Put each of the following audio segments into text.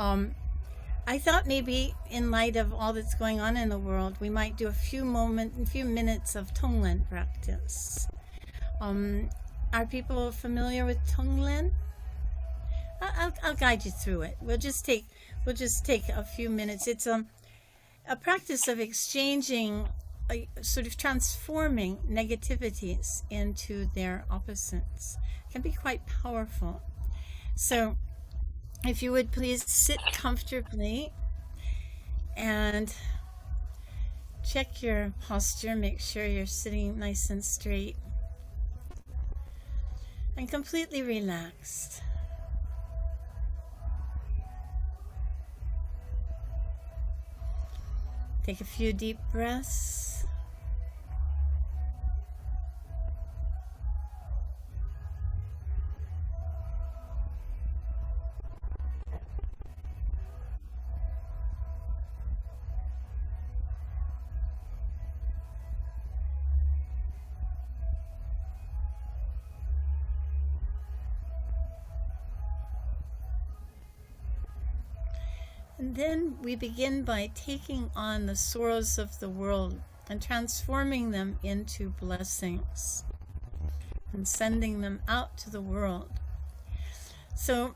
I thought maybe in light of all that's going on in the world, we might do a few minutes of Tonglen practice. Are people familiar with Tonglen? I'll guide you through it. We'll just take a few minutes. It's a practice of exchanging, sort of transforming negativities into their opposites. It can be quite powerful. So if you would please sit comfortably and check your posture, make sure you're sitting nice and straight and completely relaxed. Take a few deep breaths. And then we begin by taking on the sorrows of the world and transforming them into blessings and sending them out to the world. So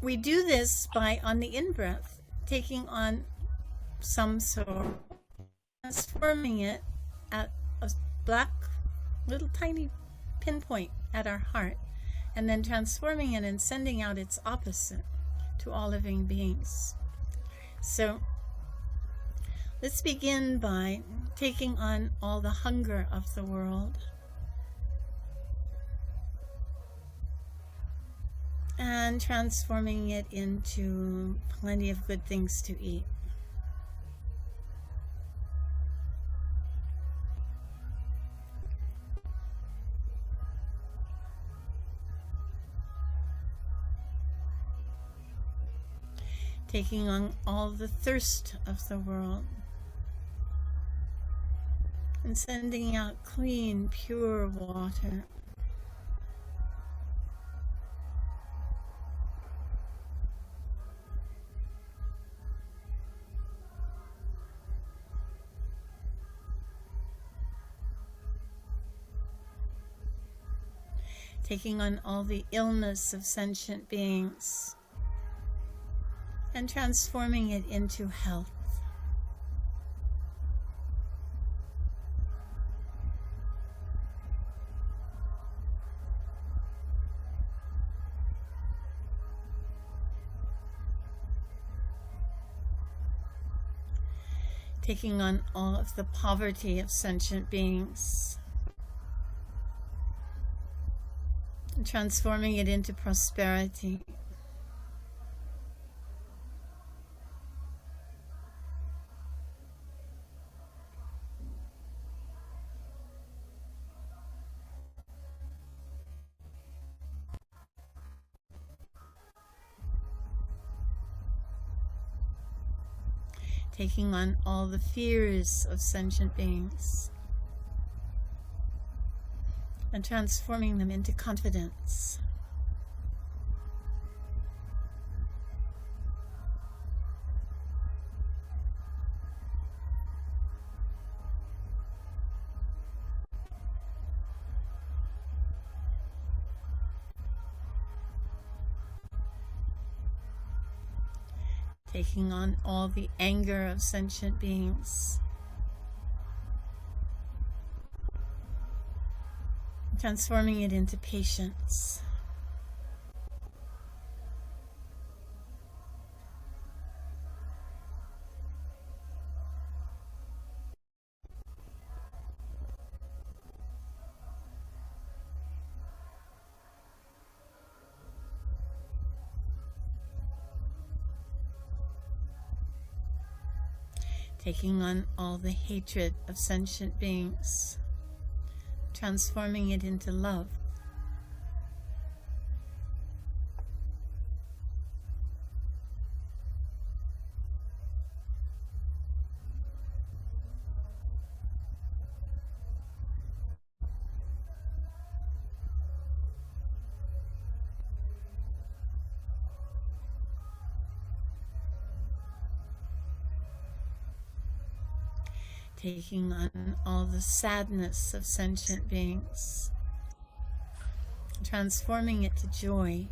we do this by, on the in-breath, taking on some sorrow, transforming it at a black, little tiny pinpoint at our heart, and then transforming it and sending out its opposite to all living beings. So let's begin by taking on all the hunger of the world and transforming it into plenty of good things to eat. Taking on all the thirst of the world and sending out clean, pure water. Taking on all the illness of sentient beings and transforming it into health. Taking on all of the poverty of sentient beings and transforming it into prosperity. Taking on all the fears of sentient beings and transforming them into confidence. Taking on all the anger of sentient beings, transforming it into patience. Taking on all the hatred of sentient beings, transforming it into love. taking on all the sadness of sentient beings, transforming it to joy.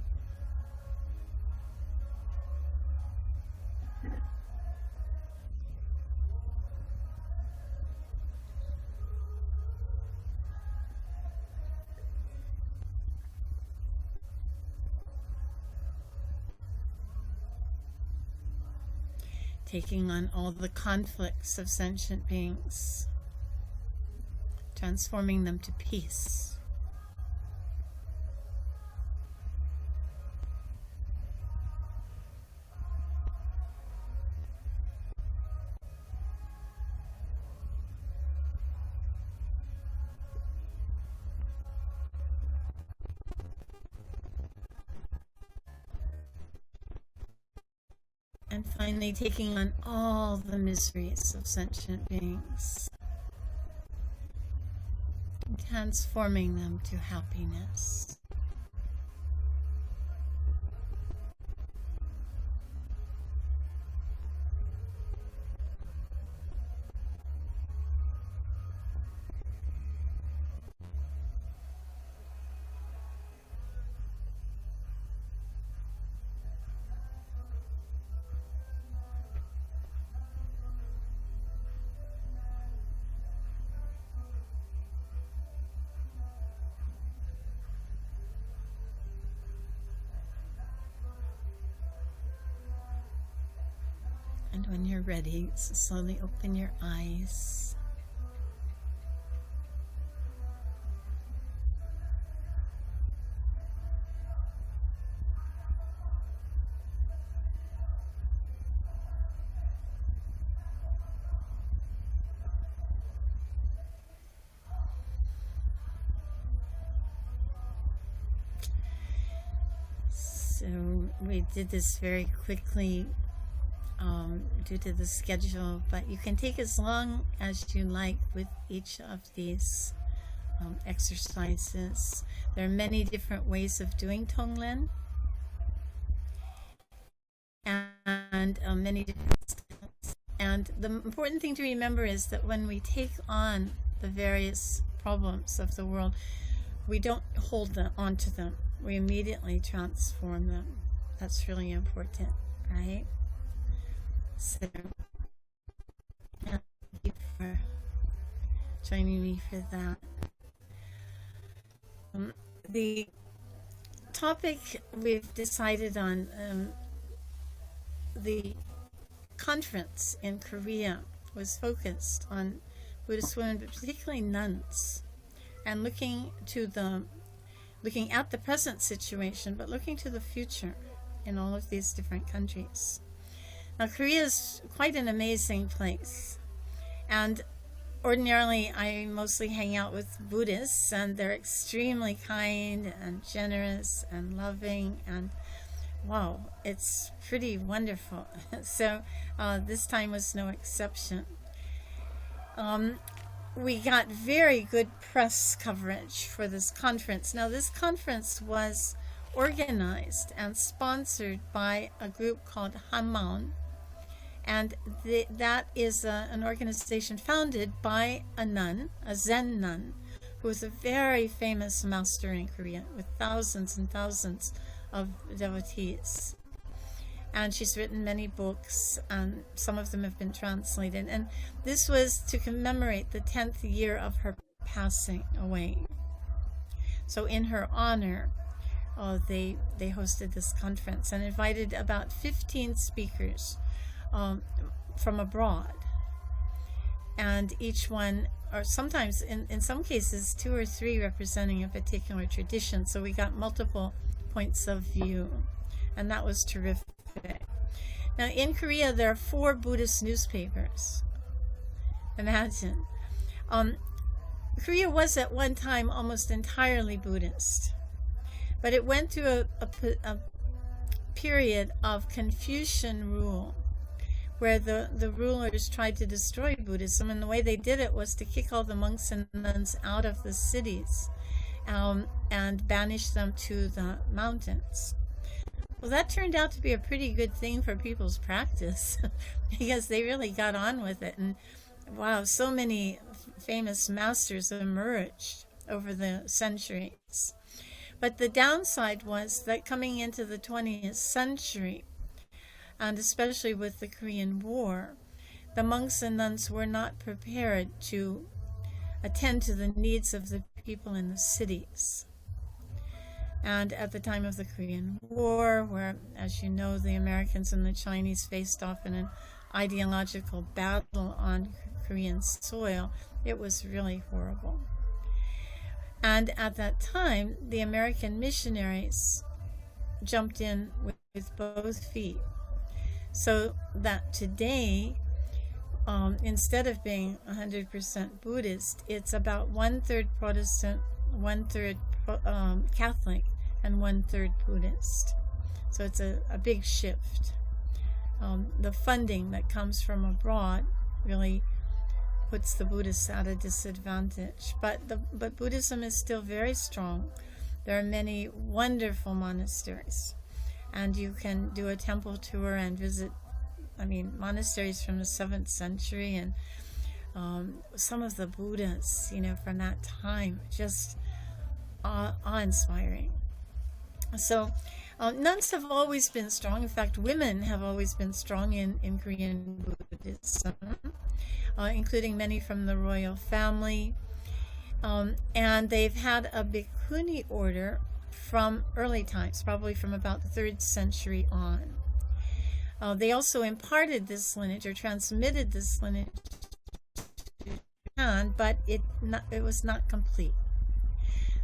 Taking on all the conflicts of sentient beings, transforming them to peace. And finally, taking on all the miseries of sentient beings, and transforming them to happiness. And when you're ready, slowly open your eyes. So we did this very quickly due to the schedule, but you can take as long as you like with each of these exercises. There are many different ways of doing Tonglen, and many different styles. And the important thing to remember is that when we take on the various problems of the world, we don't hold them onto them. We immediately transform them. That's really important, right? So, thank you for joining me for that. The topic we've decided on, the conference in Korea was focused on Buddhist women, but particularly nuns, and looking at the present situation, but looking to the future in all of these different countries. Now, Korea is quite an amazing place, and ordinarily I mostly hang out with Buddhists, and they're extremely kind and generous and loving, and wow, it's pretty wonderful. So this time was no exception. We got very good press coverage for this conference. Now, this conference was organized and sponsored by a group called Helen. And that is an organization founded by a nun, a Zen nun, who was a very famous master in Korea with thousands and thousands of devotees. And she's written many books, and some of them have been translated. And this was to commemorate the 10th year of her passing away. So in her honor, they hosted this conference and invited about 15 speakers from abroad, and each one, or sometimes in some cases 2 or 3, representing a particular tradition. So we got multiple points of view, and that was terrific. Now, in Korea there are 4 Buddhist newspapers. Imagine. Korea was at one time almost entirely Buddhist, but it went through a period of Confucian rule, where the rulers tried to destroy Buddhism, and the way they did it was to kick all the monks and nuns out of the cities and banish them to the mountains. Well, that turned out to be a pretty good thing for people's practice because they really got on with it. And wow, so many famous masters emerged over the centuries. But the downside was that coming into the 20th century, and especially with the Korean War, the monks and nuns were not prepared to attend to the needs of the people in the cities. And at the time of the Korean War, where, as you know, the Americans and the Chinese faced off in an ideological battle on Korean soil, it was really horrible. And at that time, the American missionaries jumped in with both feet. So that today, instead of being 100% Buddhist, it's about 1/3 Protestant, 1/3 Catholic, and 1/3 Buddhist. So it's a big shift. The funding that comes from abroad really puts the Buddhists at a disadvantage. But Buddhism is still very strong. There are many wonderful monasteries, and you can do a temple tour and visit, monasteries from the 7th century, and some of the Buddhas, from that time, just awe-inspiring. So nuns have always been strong. In fact, women have always been strong in Korean Buddhism, including many from the royal family. And they've had a Bhikkhuni order from early times, probably from about the 3rd century on. They also imparted this lineage, or transmitted this lineage to Japan, but it was not complete.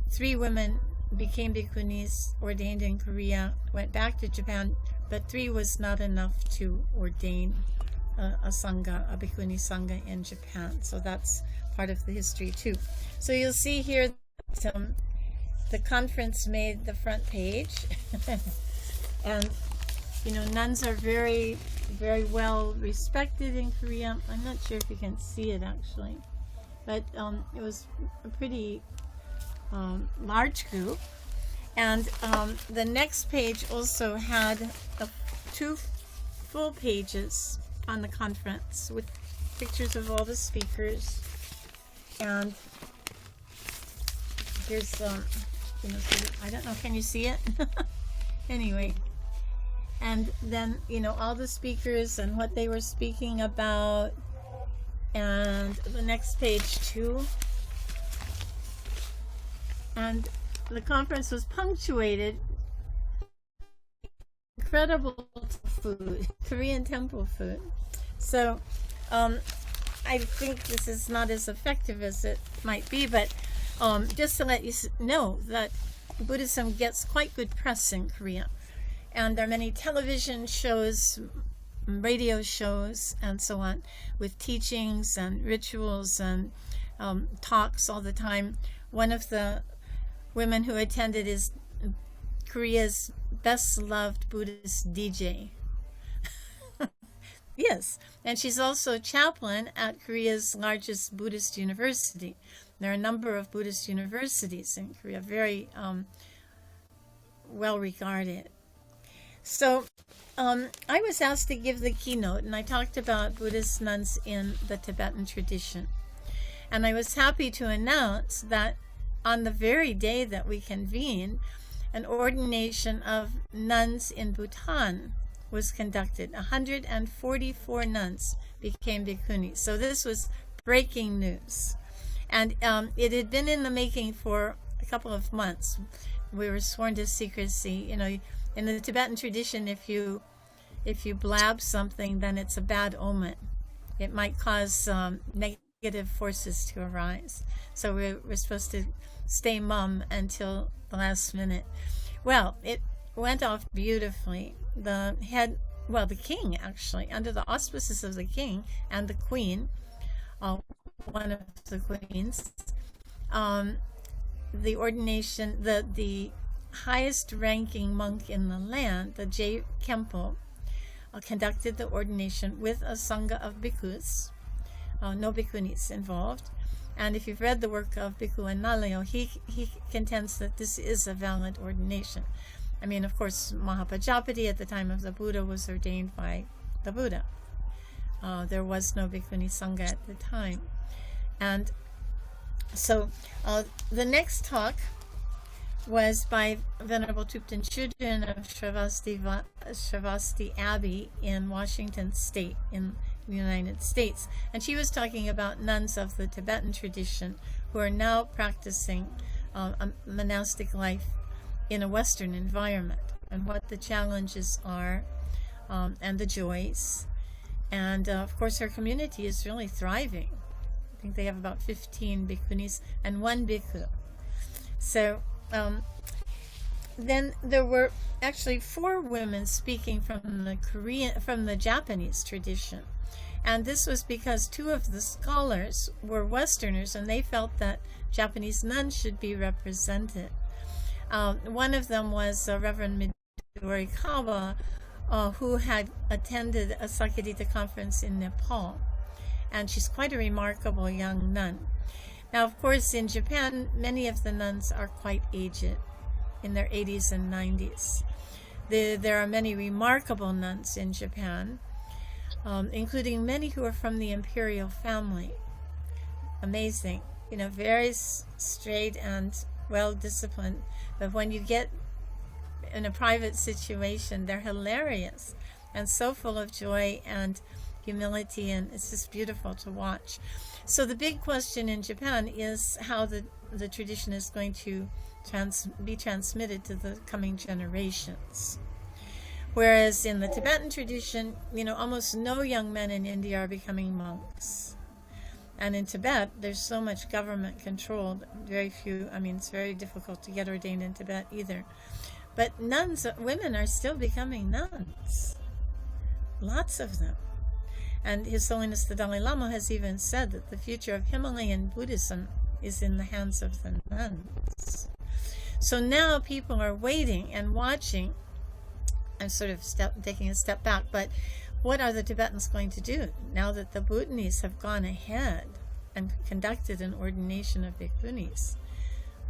3 women became Bhikkunis, ordained in Korea, went back to Japan, but 3 was not enough to ordain a Sangha, a Bhikkhuni Sangha in Japan. So that's part of the history too. So you'll see here that the conference made the front page. And nuns are very, very well respected in Korea. I'm not sure if you can see it actually, but it was a pretty large group. And the next page also had 2 full pages on the conference with pictures of all the speakers. And here's I don't know, can you see it? Anyway, and then all the speakers and what they were speaking about. And the next page too. And the conference was punctuated incredible food, Korean temple food. So I think this is not as effective as it might be, but just to let you know that Buddhism gets quite good press in Korea. And there are many television shows, radio shows, and so on, with teachings and rituals and talks all the time. One of the women who attended is Korea's best loved Buddhist DJ. Yes, and she's also chaplain at Korea's largest Buddhist university. There are a number of Buddhist universities in Korea, very well regarded. So I was asked to give the keynote, and I talked about Buddhist nuns in the Tibetan tradition. And I was happy to announce that on the very day that we convened, an ordination of nuns in Bhutan was conducted. 144 nuns became Bhikkhunis. So this was breaking news. And it had been in the making for a couple of months. We were sworn to secrecy. In the Tibetan tradition, if you blab something, then it's a bad omen. It might cause negative forces to arise. So we're supposed to stay mum until the last minute. Well, it went off beautifully. The king, actually, under the auspices of the king and the queen, one of the queens, the ordination, the highest ranking monk in the land, the J. Kempo, conducted the ordination with a Sangha of bhikkhus, no bhikkhunis involved. And if you've read the work of Bhikkhu Analayo, he contends that this is a valid ordination. I mean, of course, Mahapajapati at the time of the Buddha was ordained by the Buddha. There was no Bhikkhuni Sangha at the time. And so the next talk was by Venerable Thupten Chudrin of Sravasti Abbey in Washington State in the United States. And she was talking about nuns of the Tibetan tradition who are now practicing a monastic life in a Western environment, and what the challenges are and the joys. And of course her community is really thriving. I think they have about 15 bhikkhunis and 1 bhikkhu. So then there were actually 4 women speaking from the Japanese tradition. And this was because 2 of the scholars were Westerners, and they felt that Japanese nuns should be represented. One of them was Reverend Midori Kawa, who had attended a Sakyadhita conference in Nepal. And she's quite a remarkable young nun. Now, of course, in Japan, many of the nuns are quite aged, in their 80s and 90s. There are many remarkable nuns in Japan, including many who are from the imperial family. Amazing. You know, very straight and well-disciplined. But when you get in a private situation, they're hilarious and so full of joy and humility, and it's just beautiful to watch. So the big question in Japan is how the tradition is going to be transmitted to the coming generations. Whereas in the Tibetan tradition, you know, almost no young men in India are becoming monks. And in Tibet, there's so much government control, very few, I mean, it's very difficult to get ordained in Tibet either. But nuns, women are still becoming nuns. Lots of them. And His Holiness the Dalai Lama has even said that the future of Himalayan Buddhism is in the hands of the nuns. So now people are waiting and watching. I'm sort of taking a step back, but what are the Tibetans going to do now that the Bhikkunis have gone ahead and conducted an ordination of Bhikkunis?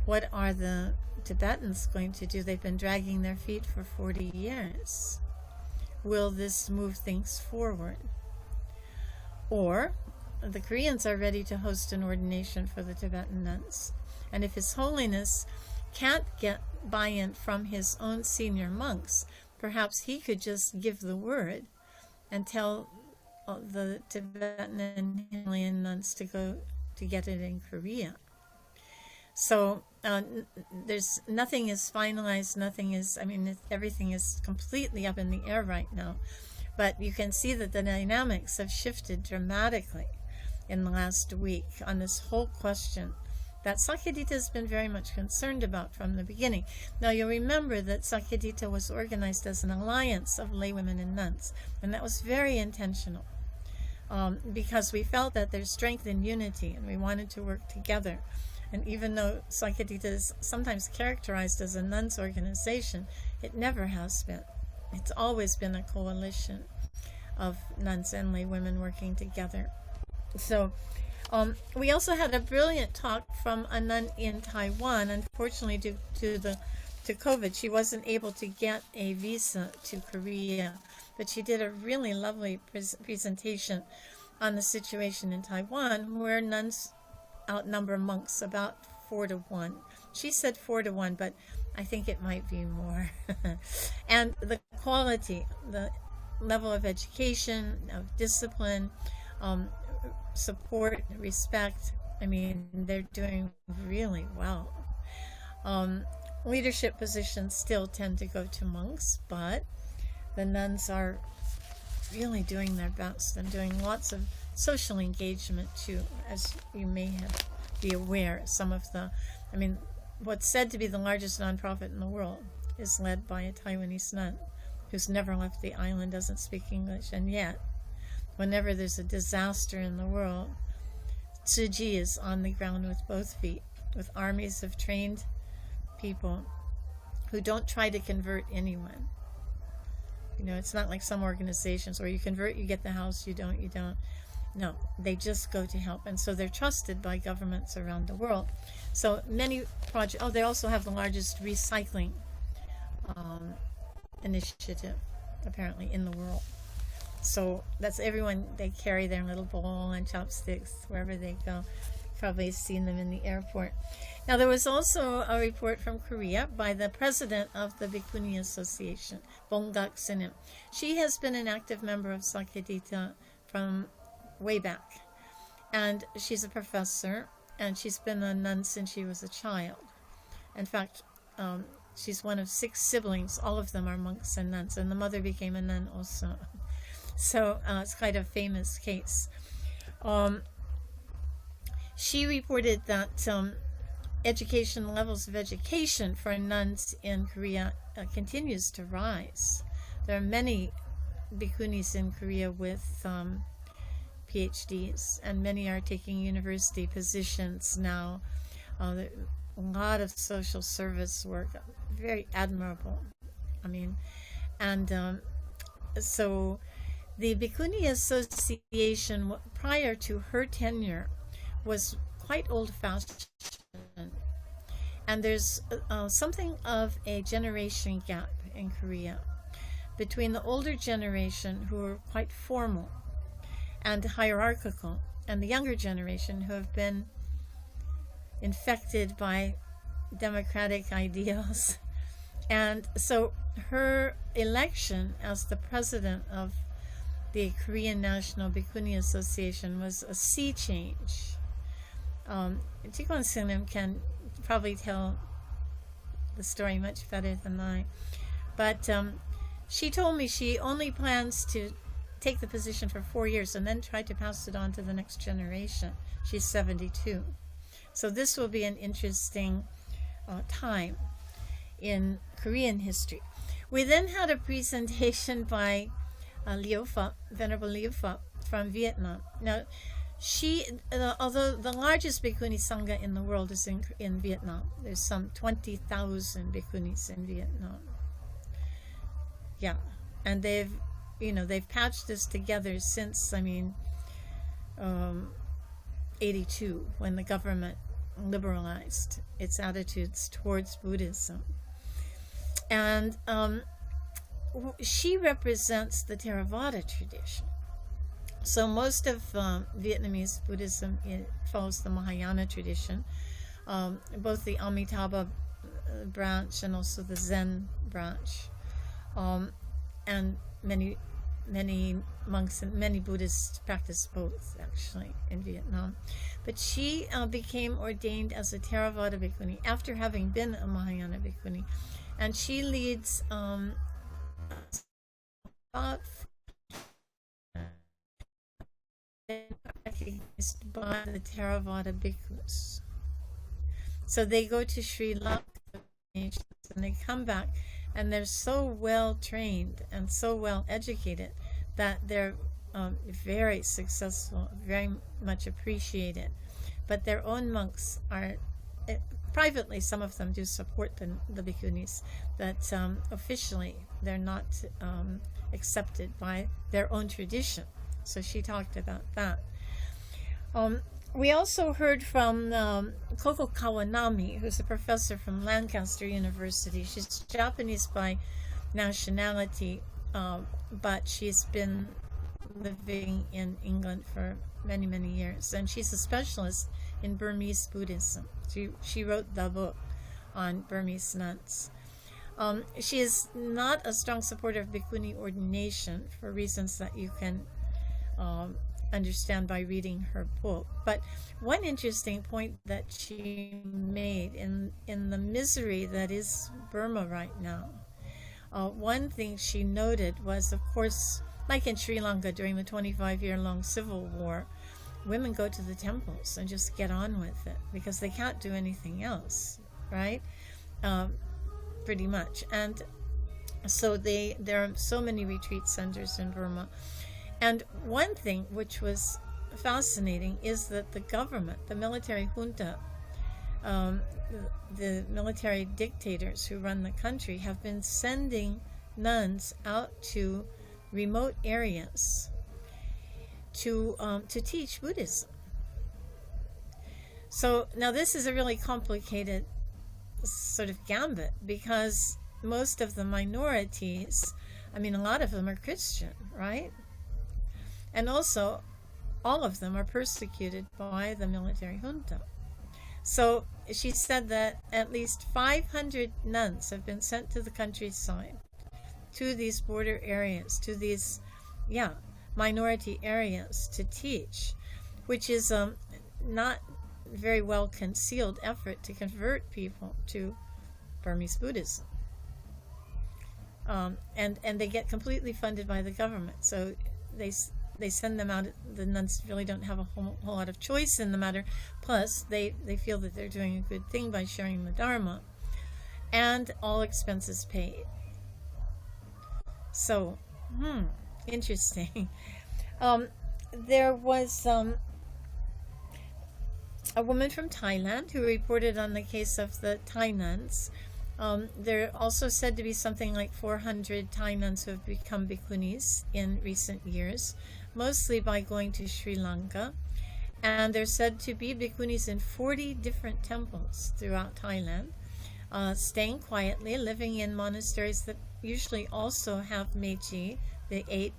What are the Tibetans going to do? They've been dragging their feet for 40 years. Will this move things forward? Or the Koreans are ready to host an ordination for the Tibetan nuns. And if His Holiness can't get buy-in from his own senior monks, perhaps he could just give the word and tell the Tibetan and Himalayan nuns to go to get it in Korea. So there's nothing is finalized, nothing is, I mean, everything is completely up in the air right now. But you can see that the dynamics have shifted dramatically in the last week on this whole question that Sakyadhita has been very much concerned about from the beginning. Now, you'll remember that Sakyadhita was organized as an alliance of laywomen and nuns, and that was very intentional because we felt that there's strength in unity, and we wanted to work together. And even though Sakyadhita is sometimes characterized as a nuns organization, it never has been. It's always been a coalition of nuns and laywomen working together. So we also had a brilliant talk from a nun in Taiwan. Unfortunately, due to COVID, she wasn't able to get a visa to Korea, but she did a really lovely presentation on the situation in Taiwan, where nuns outnumber monks about 4 to 1. She said 4 to 1, but I think it might be more. And the quality, the level of education, of discipline, support, respect, I mean, they're doing really well. Leadership positions still tend to go to monks, but the nuns are really doing their best and doing lots of social engagement too, as you may be aware. Some of the, I mean, what's said to be the largest nonprofit in the world is led by a Taiwanese nun who's never left the island, doesn't speak English, and yet, whenever there's a disaster in the world, Tzu Chi is on the ground with both feet, with armies of trained people who don't try to convert anyone. You know, it's not like some organizations where you convert, you get the house, you don't. No, they just go to help. And so they're trusted by governments around the world. So many projects, they also have the largest recycling initiative, apparently, in the world. So that's everyone, they carry their little bowl and chopsticks wherever they go. Probably seen them in the airport. Now, there was also a report from Korea by the president of the Bhikkunis Association, Bonggak Sinim. She has been an active member of Sakyadhita from way back. And she's a professor, and she's been a nun since she was a child. In fact, she's one of 6 siblings. All of them are monks and nuns, and the mother became a nun also. So it's quite a famous case. She reported that education levels of education for nuns in Korea continues to rise. There are many bhikkhunis in Korea with PhDs, and many are taking university positions now. A lot of social service work, very admirable. I mean, and so the Bhikkunis Association, prior to her tenure, was quite old-fashioned, and there's something of a generation gap in Korea between the older generation, who are quite formal and hierarchical, and the younger generation, who have been infected by democratic ideals. And so her election as the president of the Korean National Bhikkunis Association was a sea change. Jikwan Sunim can probably tell the story much better than I. But she told me she only plans to take the position for 4 years and then try to pass it on to the next generation. She's 72. So this will be an interesting time in Korean history. We then had a presentation by Venerable Liu Fa from Vietnam. Now, she, although the largest Bhikkhuni Sangha in the world is in Vietnam, there's some 20,000 Bhikkhunis in Vietnam. Yeah, and they've patched this together since, 82, when the government liberalized its attitudes towards Buddhism. And she represents the Theravada tradition. So most of Vietnamese Buddhism, it follows the Mahayana tradition, both the Amitabha branch and also the Zen branch. And many monks and many Buddhists practice both, actually, in Vietnam. But she became ordained as a Theravada Bhikkhuni after having been a Mahayana Bhikkhuni. And she leads about recognized by the Theravada Bhikkhus. So they go to Sri Lanka and they come back, and they're so well trained and so well educated that they're very successful, very much appreciated. But their own monks are, privately, some of them do support the Bhikkhunis, but officially they're not accepted by their own tradition. So she talked about that. We also heard from Koko Kawanami, who's a professor from Lancaster University. She's Japanese by nationality, but she's been living in England for many, many years. And she's a specialist in Burmese Buddhism. She wrote the book on Burmese nuns. She is not a strong supporter of Bhikkhuni ordination for reasons that you can understand by reading her book. But one interesting point that she made in the misery that is Burma right now, one thing she noted was, of course, like in Sri Lanka during the 25-year-long civil war, women go to the temples and just get on with it because they can't do anything else, right? Pretty much. And so there are so many retreat centers in Burma. And one thing which was fascinating is that the government, the military junta, the military dictators who run the country have been sending nuns out to remote areas to teach Buddhism. So now this is a really complicated sort of gambit, because most of the minorities, a lot of them are Christian, right? And also, all of them are persecuted by the military junta. So she said that at least 500 nuns have been sent to the countryside, to these border areas, to these, minority areas to teach, which is not very well concealed effort to convert people to Burmese Buddhism. And they get completely funded by the government. So they send them out. The nuns really don't have a whole lot of choice in the matter. Plus, they feel that they're doing a good thing by sharing the Dharma, and all expenses paid. So, interesting. There was a woman from Thailand who reported on the case of the Thai nuns. There are also said to be something like 400 Thai nuns who have become Bhikkunis in recent years, mostly by going to Sri Lanka. And they're said to be Bhikkunis in 40 different temples throughout Thailand, staying quietly, living in monasteries that usually also have Meiji, the 8,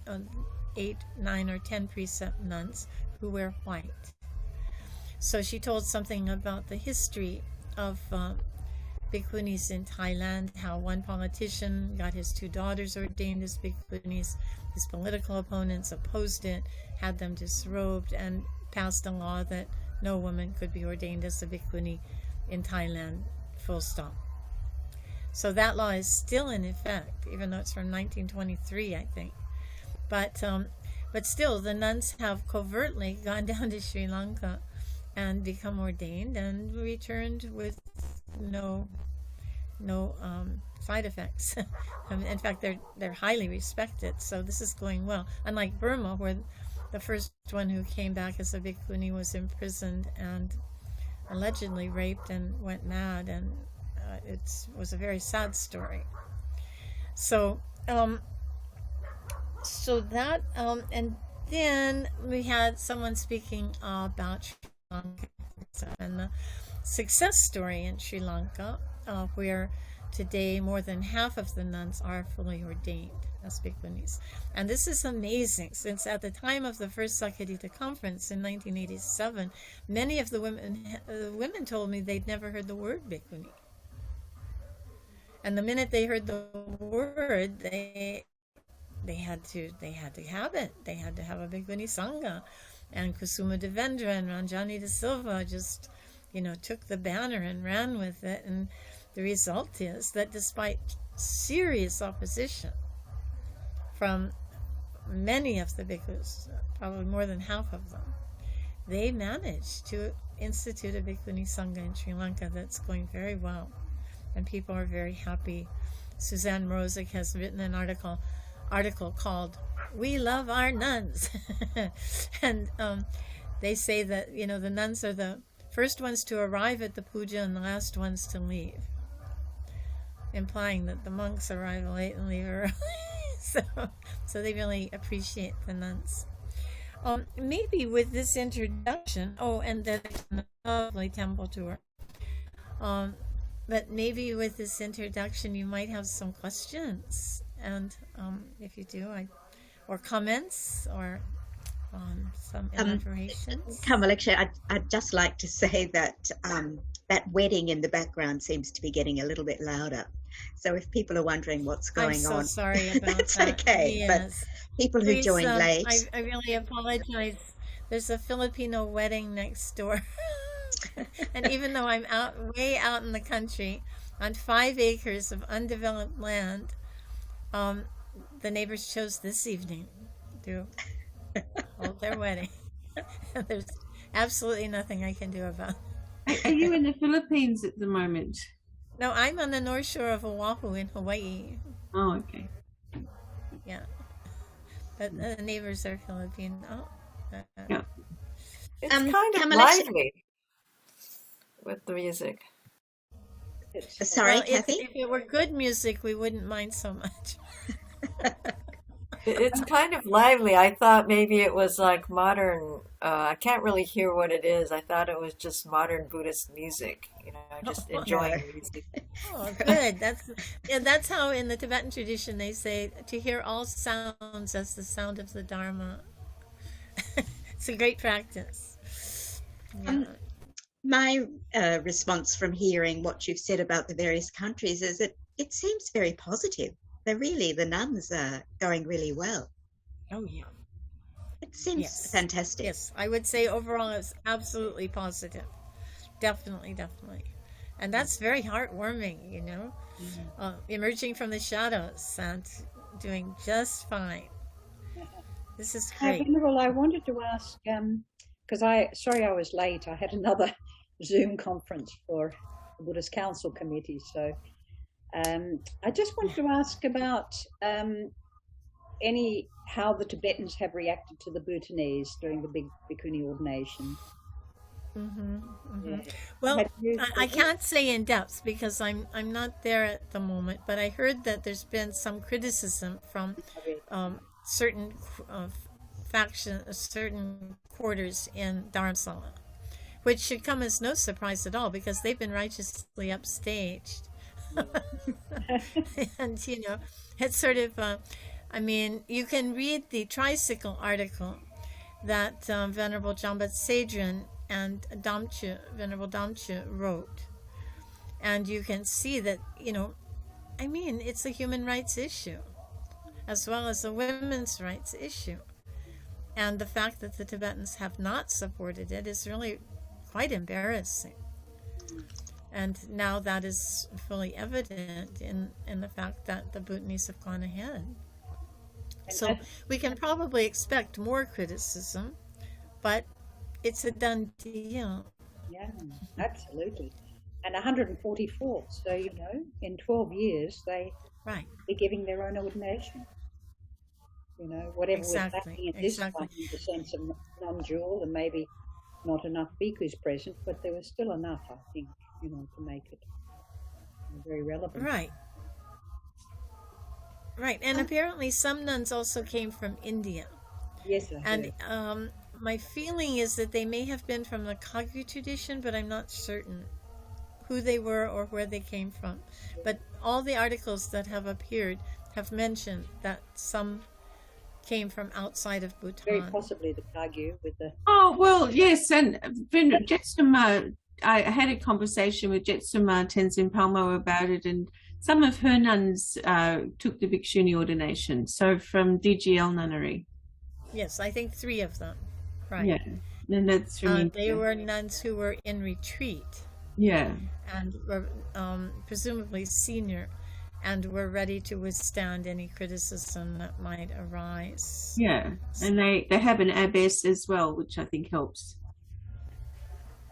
9, or 10 precept nuns who wear white. So she told something about the history of Bhikkunis in Thailand, how one politician got his 2 daughters ordained as Bhikkunis. His political opponents opposed it, had them disrobed, and passed a law that no woman could be ordained as a Bhikkhuni in Thailand, full stop. So that law is still in effect, even though it's from 1923, I think. But still, the nuns have covertly gone down to Sri Lanka and become ordained and returned with no side effects. In fact, they're highly respected. So this is going well. Unlike Burma, where the first one who came back as a bhikkhuni was imprisoned and allegedly raped and went mad, and it was a very sad story. So that and then we had someone speaking about Sri Lanka and the success story in Sri Lanka, where today more than half of the nuns are fully ordained as bhikkhunis. And this is amazing, since at the time of the first Sakyadhita conference in 1987, many of the women told me they'd never heard the word bhikkhuni. And the minute they heard the word, they had to have it. They had to have a bhikkhuni sangha. And Kusuma Devendra and Ranjani de Silva just, took the banner and ran with it. And the result is that despite serious opposition from many of the bhikkhus, probably more than half of them, they managed to institute a bhikkhuni sangha in Sri Lanka that's going very well. And people are very happy. Suzanne Mrozek has written an article called "We Love Our Nuns." And they say that, the nuns are the first ones to arrive at the puja and the last ones to leave, implying that the monks arrive late and leave early. So they really appreciate the nuns. Maybe with this introduction, and then a lovely temple tour. But maybe with this introduction, you might have some questions, and if you do, or comments, or some elaborations. Lekshe, I'd just like to say that that wedding in the background seems to be getting a little bit louder. So if people are wondering what's going on, I'm so sorry about that's that. okay. Yes. But people who join late, I really apologize. There's a Filipino wedding next door. And even though I'm way out in the country on 5 acres of undeveloped land, the neighbors chose this evening to hold their wedding. There's absolutely nothing I can do about it. Are you in the Philippines at the moment? No, I'm on the north shore of Oahu in Hawaii. Oh, okay. Yeah. But the neighbors are Filipino. Yeah. It's kind of lively with the music. Sorry, Well, Kathy? if it were good music, we wouldn't mind so much. It's kind of lively. I thought maybe it was like modern. I can't really hear what it is. I thought it was just modern Buddhist music. Just enjoying music. Oh, good. That's how in the Tibetan tradition they say to hear all sounds as the sound of the Dharma. It's a great practice. Yeah. My response from hearing what you've said about the various countries is that it seems very positive. The nuns are going really well. Oh, yeah. It seems Yes. fantastic. Yes, I would say overall it's absolutely positive. Definitely. And that's very heartwarming, you know, emerging from the shadows and doing just fine. This is great. Venerable, I wanted to ask, because sorry I was late. I had another Zoom conference for the Buddhist Council Committee. So I just wanted to ask about how the Tibetans have reacted to the Bhutanese during the big Bhikkhuni ordination. Yeah. Well, Have you- I can't say in depth because I'm not there at the moment, but I heard that there's been some criticism from certain certain quarters in Dharamsala, which should come as no surprise at all because they've been righteously upstaged. And, you know, it's sort of, I mean, you can read the tricycle article that Venerable Jambat Sadrin and Venerable Damche wrote. And you can see that, you know, I mean, it's a human rights issue as well as a women's rights issue. And the fact that the Tibetans have not supported it is really quite embarrassing. And now that is fully evident in the fact that the Bhutanese have gone ahead. So we can probably expect more criticism, but it's a done deal. Yeah, absolutely. And 144, so, you know, in 12 years, they Right. be giving their own ordination. You know, whatever Exactly, was lacking at this exactly. one, in the sense of non-dual and maybe not enough bhikkhus present, but there was still enough, I think, you know, to make it very relevant. Right. Right. And apparently some nuns also came from India. Yes, I And heard. my feeling is that they may have been from the Kagyu tradition, but I'm not certain who they were or where they came from. But all the articles that have appeared have mentioned that some came from outside of Very Bhutan. possibly the Kagyu with the... Oh, well, yes. And Jetsuma, I had a conversation with Jetsuma Tenzin Palmo about it, and some of her nuns took the Bhikshuni ordination. So from DGL Nunnery. Yes, I think 3 of them. Right. Yeah. And that's from They India. were nuns who were in retreat Yeah. and were presumably senior and were ready to withstand any criticism that might arise. Yeah. And they have an abbess as well, which I think helps.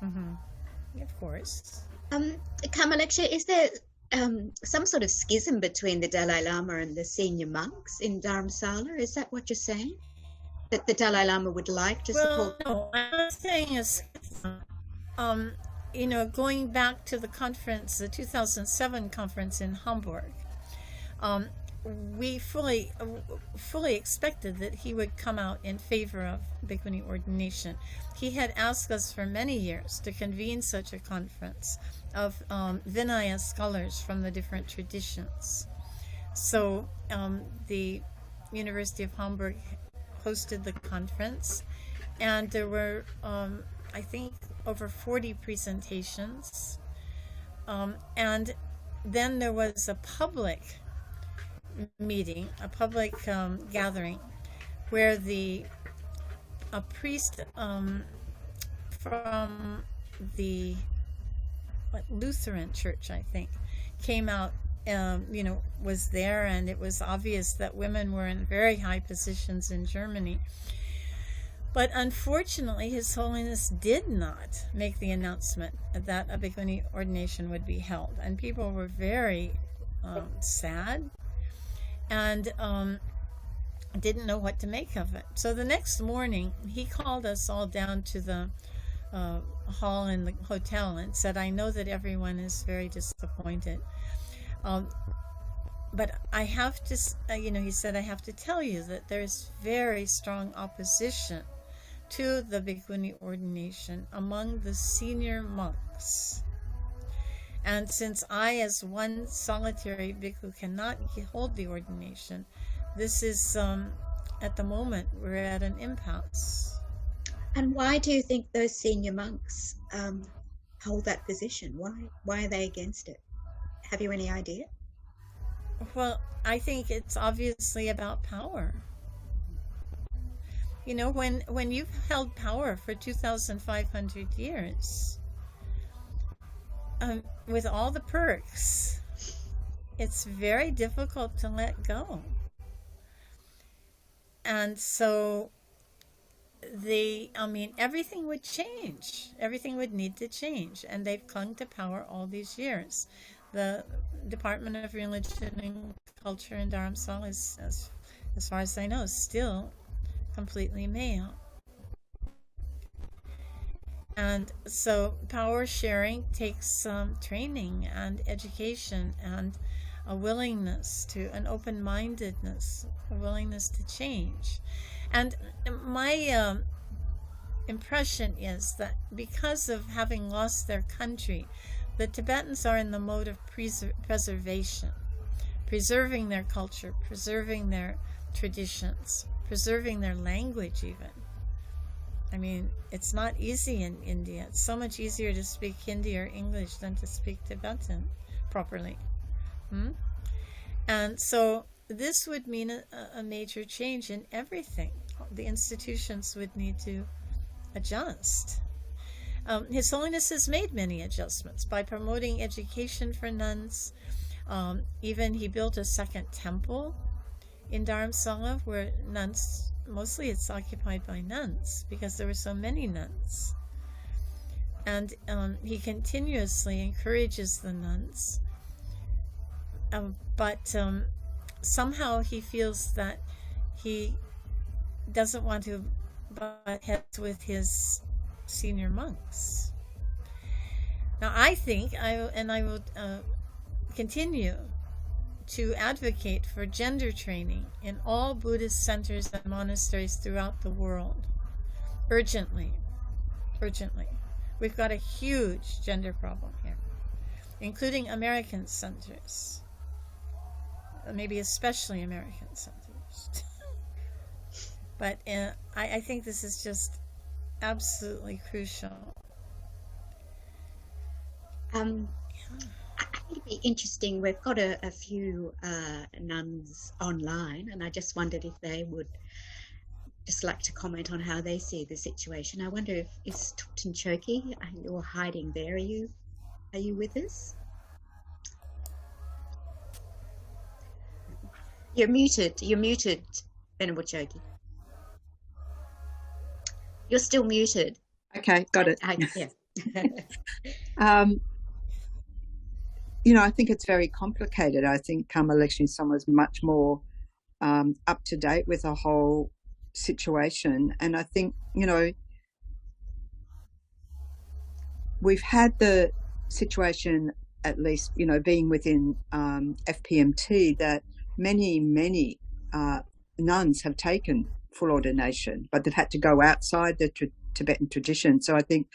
Of course. Kamalekshe, is there some sort of schism between the Dalai Lama and the senior monks in Dharamsala? Is that what you're saying? That the Dalai Lama would like to Well, support? no, I'm not saying a schism. You know, going back to the conference, the 2007 conference in Hamburg, we fully expected that he would come out in favor of Bhikkhuni ordination. He had asked us for many years to convene such a conference of Vinaya scholars from the different traditions. So the University of Hamburg hosted the conference, and there were, I think, over 40 presentations. And then there was a public meeting, a public gathering, where a priest from the Lutheran church, I think, came out, you know, was there, and it was obvious that women were in very high positions in Germany. But unfortunately, His Holiness did not make the announcement that a Bhikkhuni ordination would be held, and people were very sad and didn't know what to make of it. So the next morning, he called us all down to the hall in the hotel and said, "I know that everyone is very disappointed, but I have to, you know," he said, "I have to tell you that there's very strong opposition to the Bhikkhuni ordination among the senior monks. And since I, as one solitary bhikkhu, cannot hold the ordination, this is, at the moment, we're at an impasse." And why do you think those senior monks hold that position? Why are they against it? Have you any idea? Well, I think it's obviously about power. You know, when you've held power for 2,500 years, with all the perks, it's very difficult to let go. And so everything would change. Everything would need to change. And they've clung to power all these years. The Department of Religion and Culture in Dharamsala is, as far as I know, still completely male. And so power sharing takes training and education and a willingness to, an open-mindedness, a willingness to change. And my impression is that because of having lost their country, the Tibetans are in the mode of preservation, preserving their culture, preserving their traditions, preserving their language even. I mean, it's not easy in India. It's so much easier to speak Hindi or English than to speak Tibetan properly. And so this would mean a major change in everything. The institutions would need to adjust. His Holiness has made many adjustments by promoting education for nuns. Even he built a second temple in Dharamsala where nuns, mostly it's occupied by nuns because there were so many nuns. And he continuously encourages the nuns. But somehow he feels that he doesn't want to butt heads with his senior monks. Now I think I will continue to advocate for gender training in all Buddhist centers and monasteries throughout the world. Urgently. We've got a huge gender problem here, including American centers. Maybe especially American centers. But I think this is just absolutely crucial. I think it'd be interesting. We've got a few nuns online, and I just wondered if they would just like to comment on how they see the situation. I wonder if is Tupten Choki, you're hiding there. Are you with us? You're muted, Venerable Choki. You're still muted. Okay, got it. Yeah. You know, I think it's very complicated. I think Lekshe Tsomo is much more up to date with the whole situation. And I think, you know, we've had the situation, at least, you know, being within FPMT, that many nuns have taken full ordination, but they've had to go outside the Tibetan tradition. So I think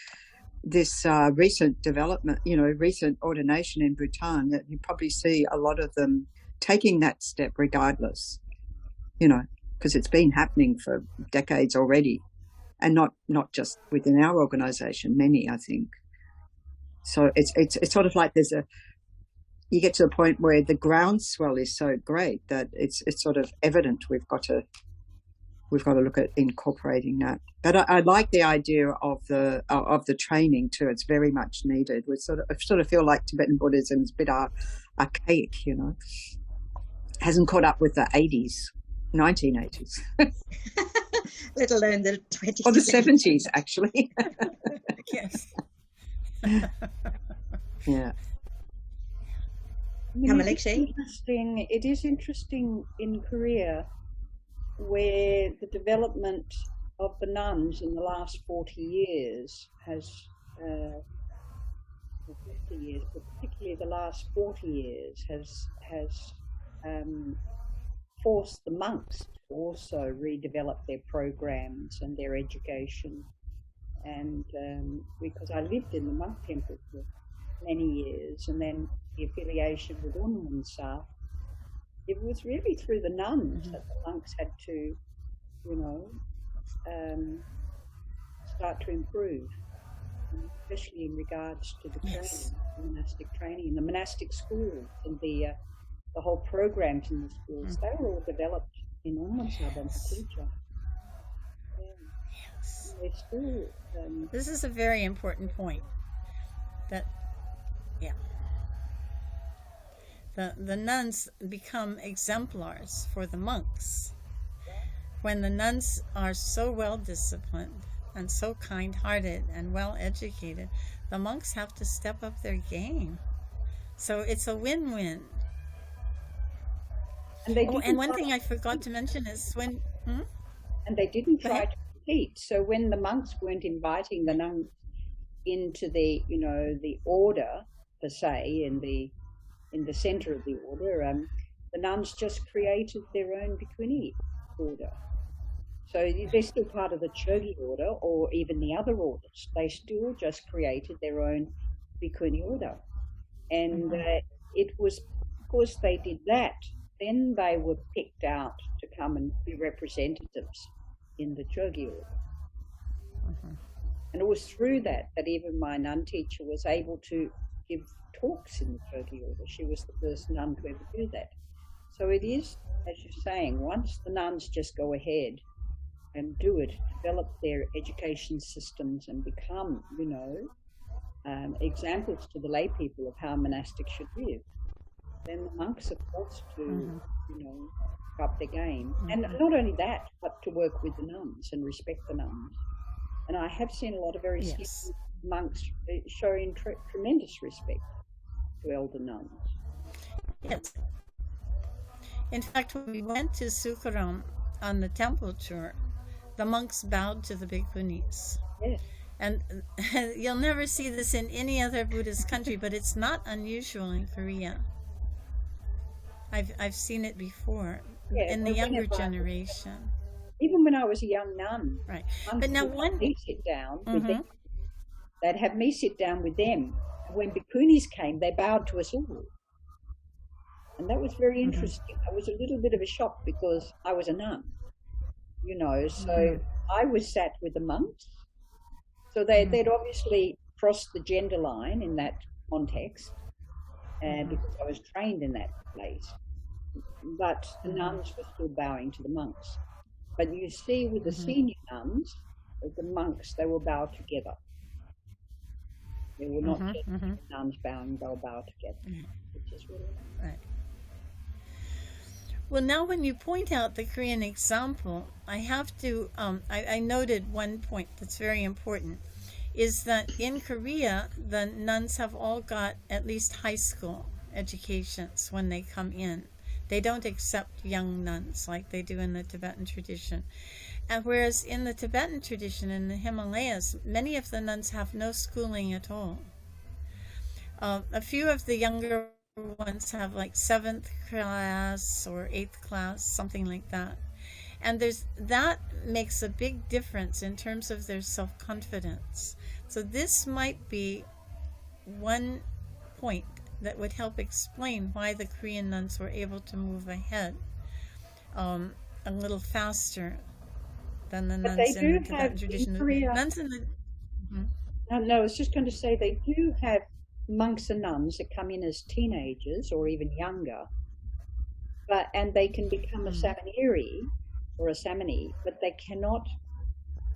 this recent development, you know, recent ordination in Bhutan, that you probably see a lot of them taking that step regardless, you know, because it's been happening for decades already, and not just within our organisation, many, I think. So it's sort of like you get to the point where the groundswell is so great that it's sort of evident we've got to look at incorporating that. But I like the idea of the training too. It's very much needed. I sort of feel like Tibetan Buddhism is a bit archaic, you know. Hasn't caught up with the 1980s. Let alone the 20s. Or the 70s, actually. Yes. Yeah. It is interesting in Korea, where the development of the nuns in the last 40 years has, 50 years, but particularly the last 40 years has forced the monks to also redevelop their programs and their education. And because I lived in the monk temple for many years, and then the affiliation with Unmunsa, it was really through the nuns that the monks had to, you know, start to improve, especially in regards to the training, the monastic training, and the monastic schools, and the whole programs in the schools. They were all developed in almost Southern culture. Yes. They're still. This is a very important point. That, the nuns become exemplars for the monks. When the nuns are so well disciplined and so kind-hearted and well educated, the monks have to step up their game. So it's a win-win. And one thing I forgot to mention is when... And they didn't try to compete. So when the monks weren't inviting the nuns into the, the order per se, in the center of the order, the nuns just created their own Bhikkhuni order. So they're still part of the Chogi order, or even the other orders. They still just created their own Bhikkhuni order. And it was because they did that, then they were picked out to come and be representatives in the Chogi order. And it was through that even my nun teacher was able to give talks in the Chogi order. She was the first nun to ever do that. So it is, as you're saying, once the nuns just go ahead and do it, develop their education systems and become, examples to the lay people of how monastics should live, then the monks are forced to, up their game. And not only that, but to work with the nuns and respect the nuns. And I have seen a lot of very skillful monks showing tremendous respect to elder nuns. Yes. In fact, when we went to Sukharam on the temple tour, the monks bowed to the Bhikkunis. Yes. And you'll never see this in any other Buddhist country, but it's not unusual in Korea. I've seen it before in the younger generation. Even when I was a young nun, right? But now when they sit down with them, they'd have me sit down with them. When Bhikkunis came, they bowed to us all, and that was very interesting. It was a little bit of a shock because I was a nun, so I was sat with the monks. So they'd obviously crossed the gender line in that context, because I was trained in that place. But the nuns were still bowing to the monks. But you see with the senior nuns, with the monks, they will bow together. They will not just nuns bowing, they'll bow together. Which is really right. Well, now when you point out the Korean example, I have to, I noted one point that's very important, is that in Korea, the nuns have all got at least high school educations when they come in. They don't accept young nuns like they do in the Tibetan tradition. And whereas in the Tibetan tradition in the Himalayas, many of the nuns have no schooling at all. A few of the younger ones have like 7th class or 8th class, something like that. And that makes a big difference in terms of their self-confidence. So this might be one point that would help explain why the Korean nuns were able to move ahead a little faster than the nuns in the Tibetan tradition. Nuns in the... No, I was just going to say they do have monks and nuns that come in as teenagers or even younger, and they can become a Samaneri or a Samani, but they cannot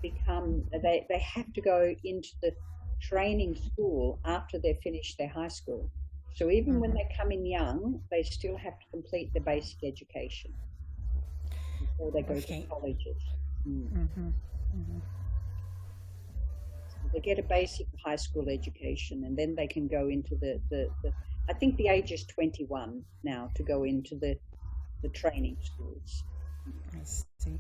become, they have to go into the training school after they've finished their high school. So even when they come in young, they still have to complete the basic education before they go to colleges. So they get a basic high school education, and then they can go into the I think the age is 21 now to go into the training schools. I see.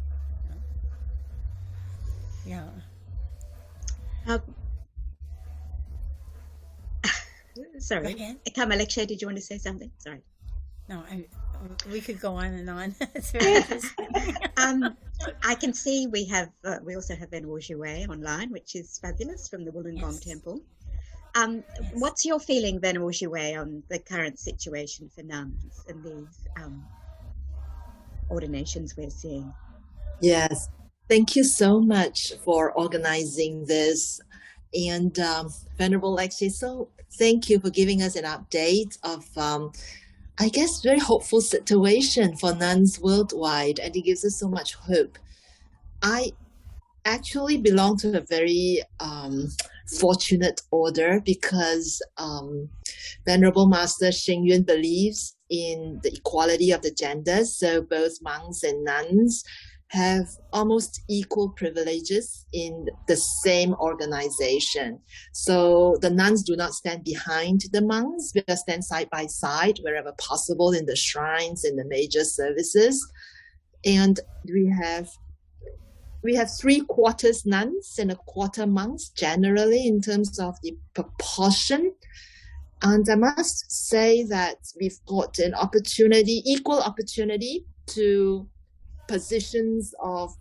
Yeah. Sorry. Kumar, Lekshe, did you want to say something? Sorry. No, we could go on and on. It's very interesting. I can see we also have Venerable Jiwei online, which is fabulous, from the Wollongong Temple. What's your feeling, Venerable Jiwei, on the current situation for nuns and these ordinations we're seeing? Yes, Thank you so much for organizing this. And Venerable Lekshe, so thank you for giving us an update of, I guess, very hopeful situation for nuns worldwide. And it gives us so much hope. I actually belong to a very fortunate order because Venerable Master Xing Yun believes in the equality of the genders. So both monks and nuns have almost equal privileges in the same organization. So the nuns do not stand behind the monks, we stand side by side wherever possible in the shrines, in the major services. And we have 3/4 nuns and 1/4 monks generally in terms of the proportion. And I must say that we've got an opportunity, equal opportunity to positions of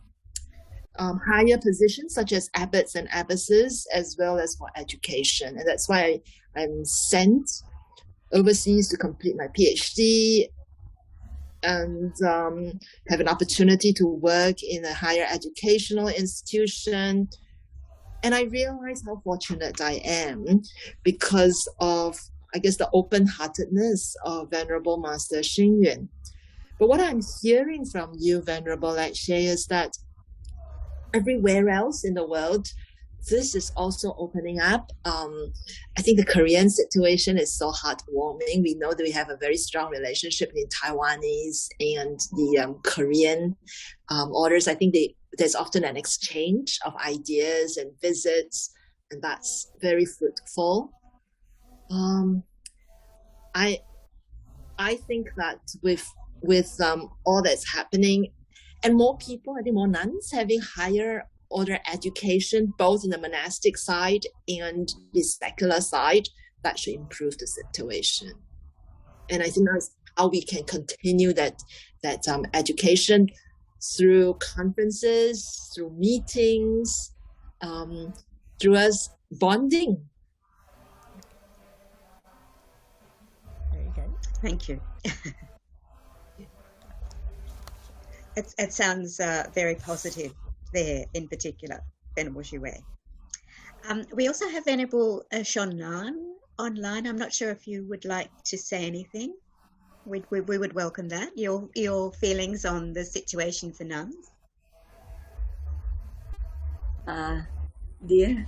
higher positions such as abbots and abbesses, as well as for education. And that's why I'm sent overseas to complete my PhD and have an opportunity to work in a higher educational institution. And I realize how fortunate I am because of, I guess, the open-heartedness of Venerable Master Xing Yun. But what I'm hearing from you, Venerable Lekshe, is that everywhere else in the world, this is also opening up. I think the Korean situation is so heartwarming. We know that we have a very strong relationship with Taiwanese and the Korean orders. I think there's often an exchange of ideas and visits, and that's very fruitful. I think that with all that's happening, and more people, I think more nuns having higher order education, both in the monastic side and the secular side, that should improve the situation. And I think that's how we can continue that education through conferences, through meetings, through us bonding. Very good. Thank you. It sounds very positive there in particular, Venerable Xue. We also have Venerable Shonlan online. I'm not sure if you would like to say anything. We would welcome that. Your feelings on the situation for nuns. Dear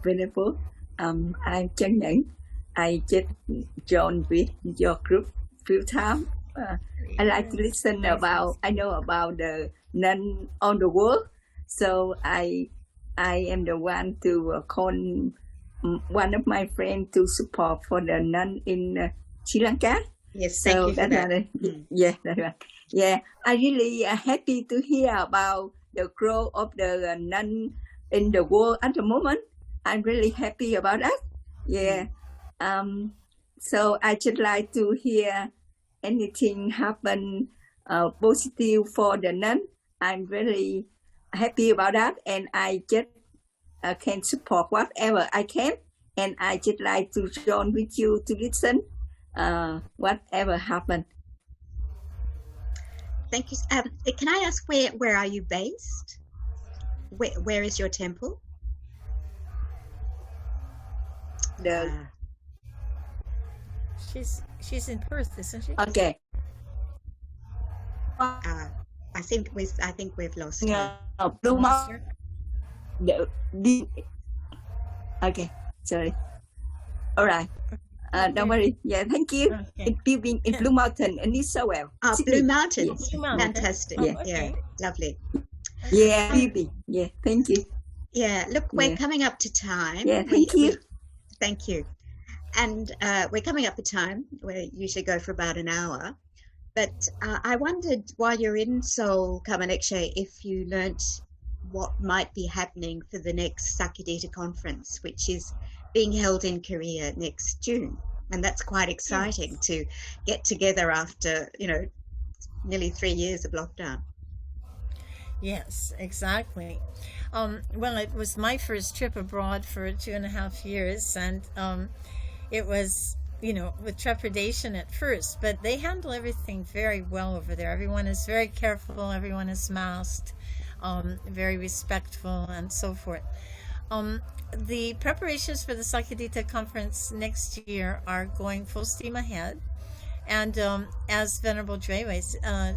Venerable, I'm Chân Nhẫn. I just joined with your group few times. I like to listen I know about the nun on the world. So I am the one to call one of my friends to support for the nun in Sri Lanka. Yes, thank you for that. Yeah, that's right. Yeah, I really happy to hear about the growth of the nun in the world at the moment. I'm really happy about that. Yeah. So I just like to hear anything happen positive for the nun. I'm really happy about that, and I just can support whatever I can, and I just like to join with you to listen whatever happen. Thank you. Can I ask where are you based? Where is your temple? She's in Perth, isn't she? Okay. I think we've lost her. Blue Mountain. Okay, sorry. All right. Don't worry. Yeah, thank you. Okay. In Blue Mountain and New South Wales. Blue Mountains. Yes. Blue Mountain. Fantastic. Yeah. Yeah, lovely. Yeah, Phoebe. Yeah, thank you. Yeah, look, we're coming up to time. Yeah, thank you. Thank you. And we're coming up to time. We usually go for about an hour. But I wondered, while you're in Seoul, Kumar Lekshe, if you learnt what might be happening for the next Sakyadhita conference, which is being held in Korea next June. And that's quite exciting to get together after, nearly 3 years of lockdown. Yes, exactly. Well, it was my first trip abroad for 2.5 years, and it was, with trepidation at first, but they handle everything very well over there. Everyone is very careful. Everyone is masked. very respectful, and so forth. The preparations for the Sakyadhita conference next year are going full steam ahead. And as Venerable Drewe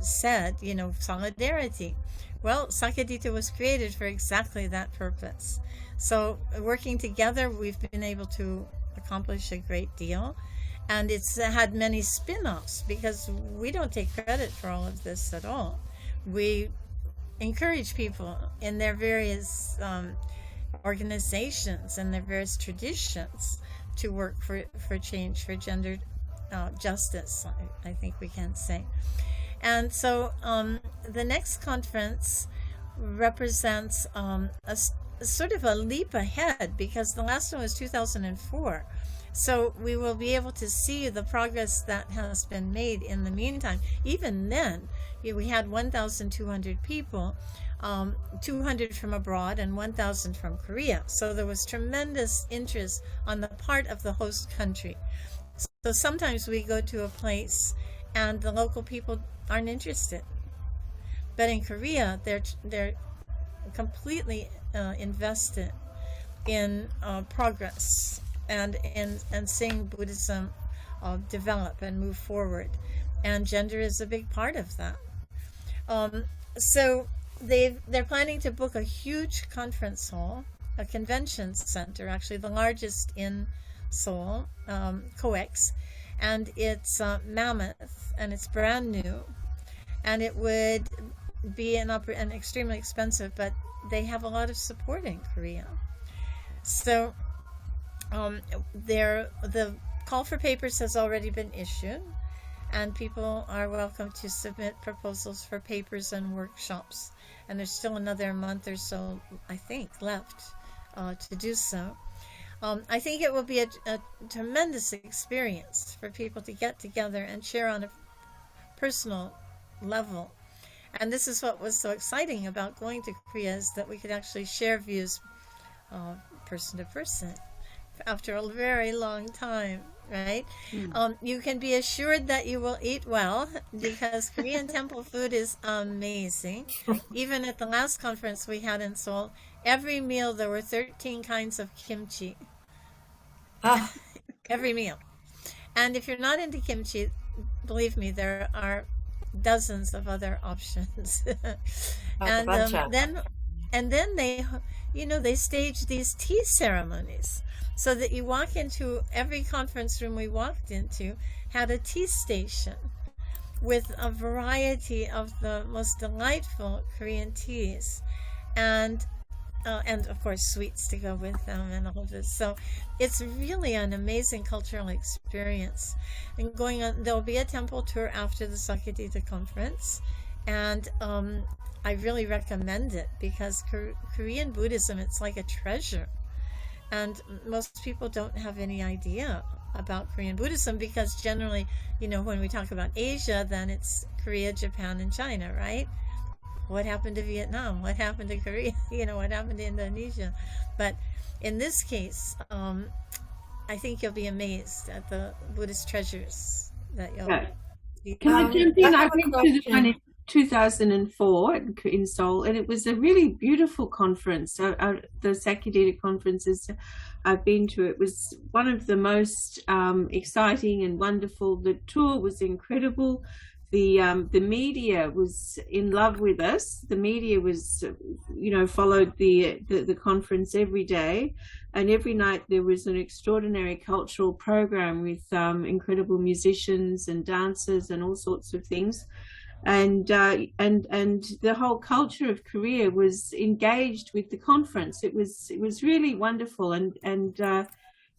said, solidarity. Well, Sakyadhita was created for exactly that purpose. So working together, we've been able to accomplish a great deal. And it's had many spin-offs because we don't take credit for all of this at all. We encourage people in their various organizations and their various traditions to work for change, for gender justice, I think we can say. And so the next conference represents a sort of a leap ahead, because the last one was 2004. So we will be able to see the progress that has been made in the meantime. Even then, we had 1,200 people, 200 from abroad and 1,000 from Korea. So there was tremendous interest on the part of the host country. So sometimes we go to a place and the local people aren't interested. But in Korea, they're completely invested in progress and seeing Buddhism develop and move forward. And gender is a big part of that. So they're planning to book a huge conference hall, a convention center, actually the largest in Seoul, COEX, and it's mammoth, and it's brand new, and it would be an extremely expensive, but they have a lot of support in Korea. So the call for papers has already been issued, and people are welcome to submit proposals for papers and workshops, and there's still another month or so, I think, left to do so. I think it will be a tremendous experience for people to get together and share on a personal level. And this is what was so exciting about going to Korea, is that we could actually share views person to person after a very long time, right? You can be assured that you will eat well, because Korean temple food is amazing. Even at the last conference we had in Seoul, every meal there were 13 kinds of kimchi. Every meal. And if you're not into kimchi, believe me, there are dozens of other options. And then they stage these tea ceremonies, so that you walk into every conference room we walked into had a tea station with a variety of the most delightful Korean teas, and of course sweets to go with them and all this. So it's really an amazing cultural experience. And there'll be a temple tour after the Sakyadhita conference, and I really recommend it, because Korean Buddhism, it's like a treasure, and most people don't have any idea about Korean Buddhism, because generally, when we talk about Asia, then it's Korea, Japan, and China, right? What happened to Vietnam? What happened to Korea? What happened to Indonesia? But in this case, I think you'll be amazed at the Buddhist treasures that you'll see. Can I jump in? I went to the one in 2004 in Seoul, and it was a really beautiful conference. The Sakyadhita conferences I've been to, it was one of the most exciting and wonderful. The tour was incredible. The media was in love with us. The media was, followed the conference every day, and every night there was an extraordinary cultural program with incredible musicians and dancers and all sorts of things. And the whole culture of Korea was engaged with the conference. It was really wonderful, and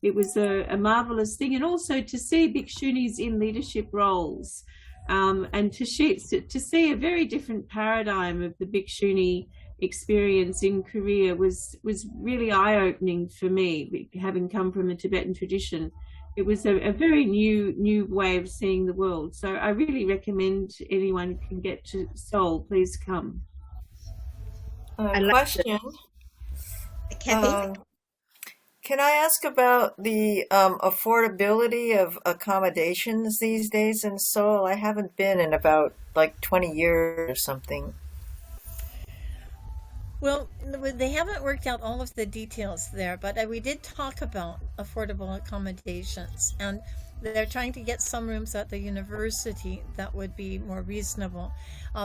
it was a marvelous thing. And also to see Bhikkunis in leadership roles. And to see a very different paradigm of the Bhikshuni experience in Korea was really eye-opening for me, having come from a Tibetan tradition. It was a very new way of seeing the world. So I really recommend anyone who can get to Seoul, please come. Question. Can I ask about the affordability of accommodations these days in Seoul? I haven't been in about 20 years or something. Well, they haven't worked out all of the details there, but we did talk about affordable accommodations, and they're trying to get some rooms at the university that would be more reasonable.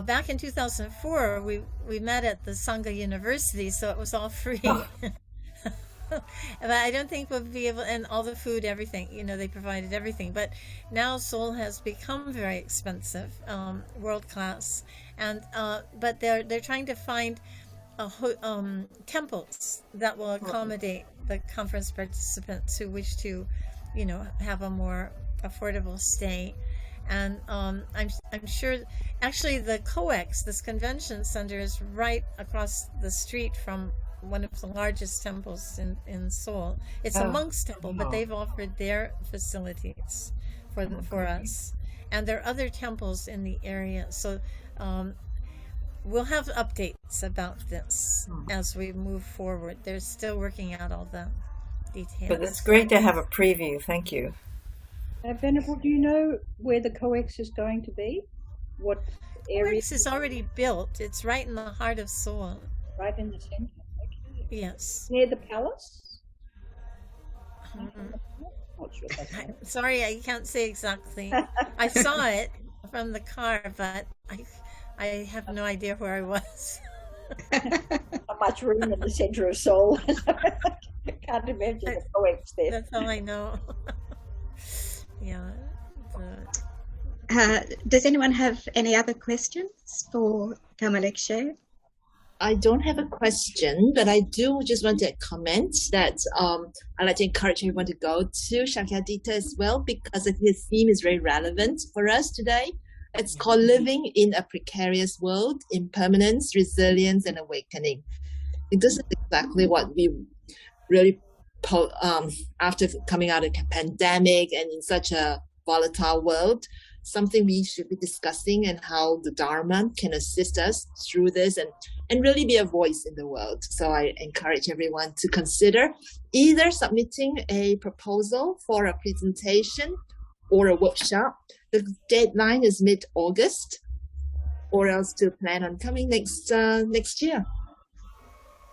Back in 2004, we met at the Sangha University, so it was all free. But I don't think we'll be able, and all the food, everything, they provided everything. But now Seoul has become very expensive, world class, and but they're trying to find temples that will accommodate the conference participants who wish to, have a more affordable stay. And I'm sure, actually, the COEX, this convention center, is right across the street from one of the largest temples in Seoul. It's a monk's temple, but they've offered their facilities for us. And there are other temples in the area. So we'll have updates about this as we move forward. They're still working out all the details. But it's great to have a preview. Thank you. Venerable, do you know where the COEX is going to be? What area? COEX is already built. It's right in the heart of Seoul. Right in the center. Okay. Yes. Near the palace? Not sure sorry, I can't say exactly. I saw it from the car, but I have no idea where I was. Not much room in the center of Seoul. I can't imagine the COEX there. That's all I know. Yeah. Does anyone have any other questions for Dhamma Lekshe? I don't have a question, but I do just want to comment that I'd like to encourage everyone to go to Sakyadhita as well, because his theme is very relevant for us today. It's called Living in a Precarious World, Impermanence, Resilience, and Awakening. This is exactly what we really, after coming out of a pandemic and in such a volatile world, something we should be discussing, and how the Dharma can assist us through this and really be a voice in the world. So I encourage everyone to consider either submitting a proposal for a presentation or a workshop. The deadline is mid-August, or else to plan on coming next year.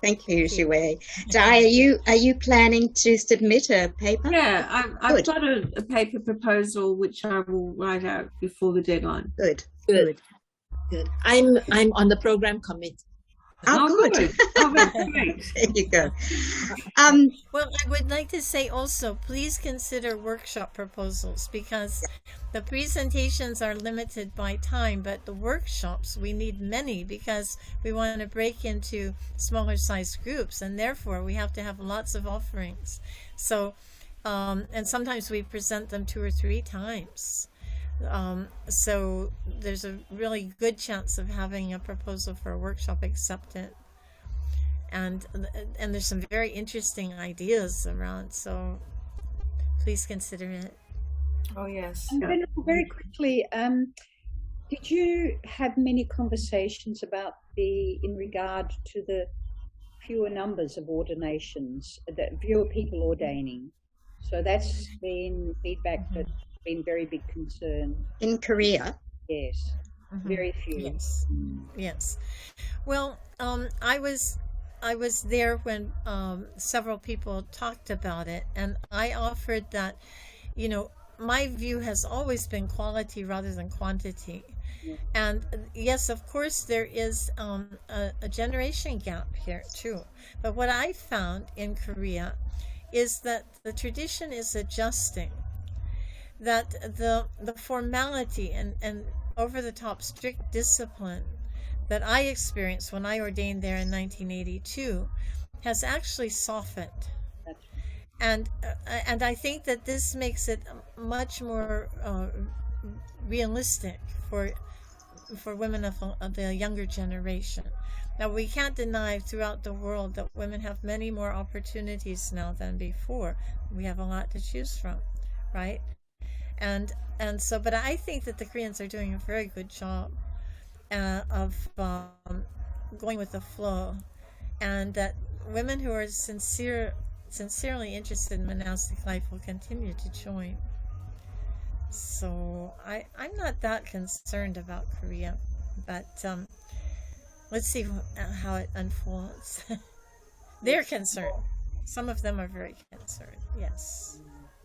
Thank you, Shiwei. Dai, are you planning to submit a paper? Yeah, I've got a paper proposal which I will write out before the deadline. Good. I'm on the program committee. Oh, good. Oh, that's great. There you go. Well, I would like to say also, please consider workshop proposals, because the presentations are limited by time, but the workshops, we need many, because we want to break into smaller size groups, and therefore we have to have lots of offerings. So, and sometimes we present them 2 or 3 times. So there's a really good chance of having a proposal for a workshop accepted, and there's some very interesting ideas around, so please consider it. Oh yes. And then very quickly, did you have many conversations about in regard to the fewer numbers of ordinations, the fewer people ordaining? So that's been feedback that's been very big concern in Korea. Yes, very few. Yes. Well, I was there when several people talked about it, and I offered that, my view has always been quality rather than quantity. And yes, of course, there is a generation gap here too. But what I found in Korea is that the tradition is adjusting, that the formality and over-the-top strict discipline that I experienced when I ordained there in 1982 has actually softened. And I think that this makes it much more realistic for women of the younger generation. Now, we can't deny throughout the world that women have many more opportunities now than before. We have a lot to choose from, right? And so, but I think that the Koreans are doing a very good job of going with the flow, and that women who are sincerely interested in monastic life will continue to join. So I'm not that concerned about Korea, but let's see how it unfolds. They're concerned. Some of them are very concerned. Yes.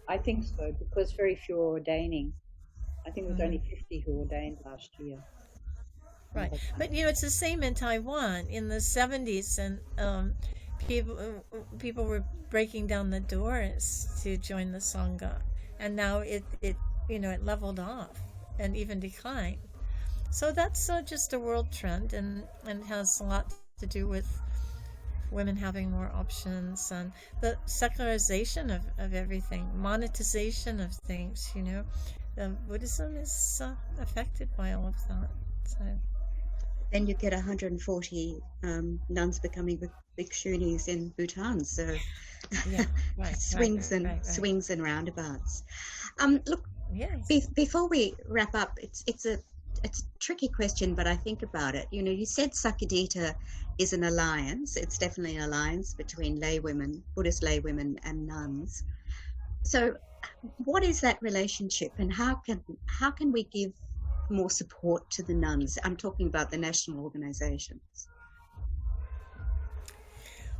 I think so, because very few are ordaining. I think it was only 50 who ordained last year. Right. But it's the same in Taiwan in the 70s, and people were breaking down the doors to join the Sangha, and now it leveled off and even declined. So that's just a world trend, and has a lot to do with women having more options and the secularization of everything, monetization of things. Buddhism is affected by all of that. So then you get 140 nuns becoming Bhikkunis in Bhutan. So yeah, right, swings and roundabouts. Look, yes. Before we wrap up, it's a tricky question, but I think about it. You said Sakyadhita is an alliance. It's definitely an alliance between laywomen, Buddhist laywomen, and nuns. So, what is that relationship, and how can we give more support to the nuns? I'm talking about the national organizations.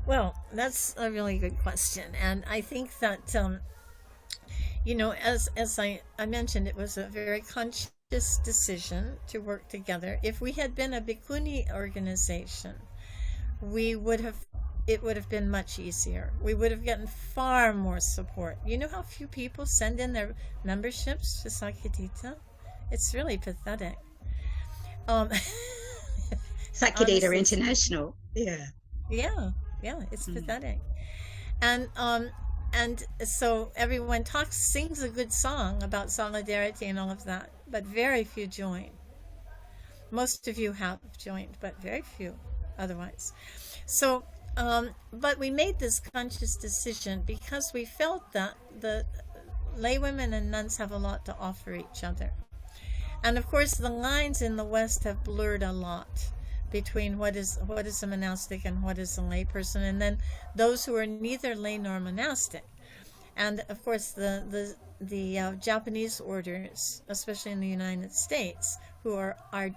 Well, that's a really good question, and I think that as I mentioned, it was a very conscious decision to work together. If we had been a Bhikkhuni organization, it would have been much easier. We would have gotten far more support. You know how few people send in their memberships to Sakyadhita? It's really pathetic. Sakyadhita International. Yeah, it's pathetic. And so everyone sings a good song about solidarity and all of that, but very few join. Most of you have joined, but very few otherwise. So, but we made this conscious decision because we felt that the laywomen and nuns have a lot to offer each other. And of course, the lines in the West have blurred a lot between what is a monastic and what is a lay person, and then those who are neither lay nor monastic. And of course, the Japanese orders, especially in the United States, who are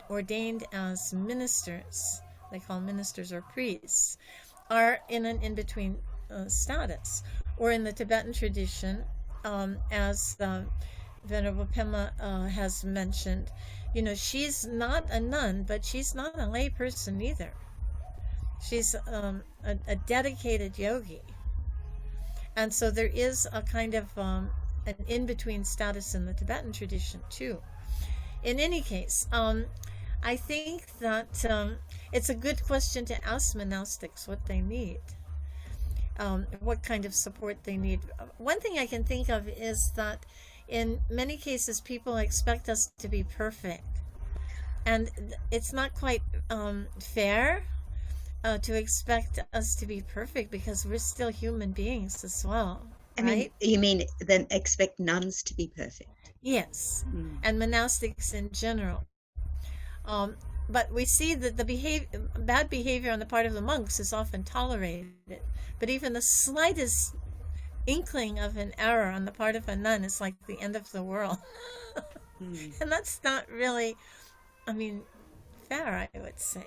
ordained as ministers, they call ministers or priests, are in an in-between status. Or in the Tibetan tradition, as Venerable Pema has mentioned, she's not a nun, but she's not a lay person either. She's a dedicated yogi. And so there is a kind of an in-between status in the Tibetan tradition too. In any case, I think that it's a good question to ask monastics what they need, what kind of support they need. One thing I can think of is that in many cases people expect us to be perfect, and it's not quite fair to expect us to be perfect, because we're still human beings as well. Right? You mean then expect nuns to be perfect? Yes, and monastics in general. But we see that the bad behavior on the part of the monks is often tolerated, but even the slightest inkling of an error on the part of a nun is like the end of the world. And that's not really, fair, I would say.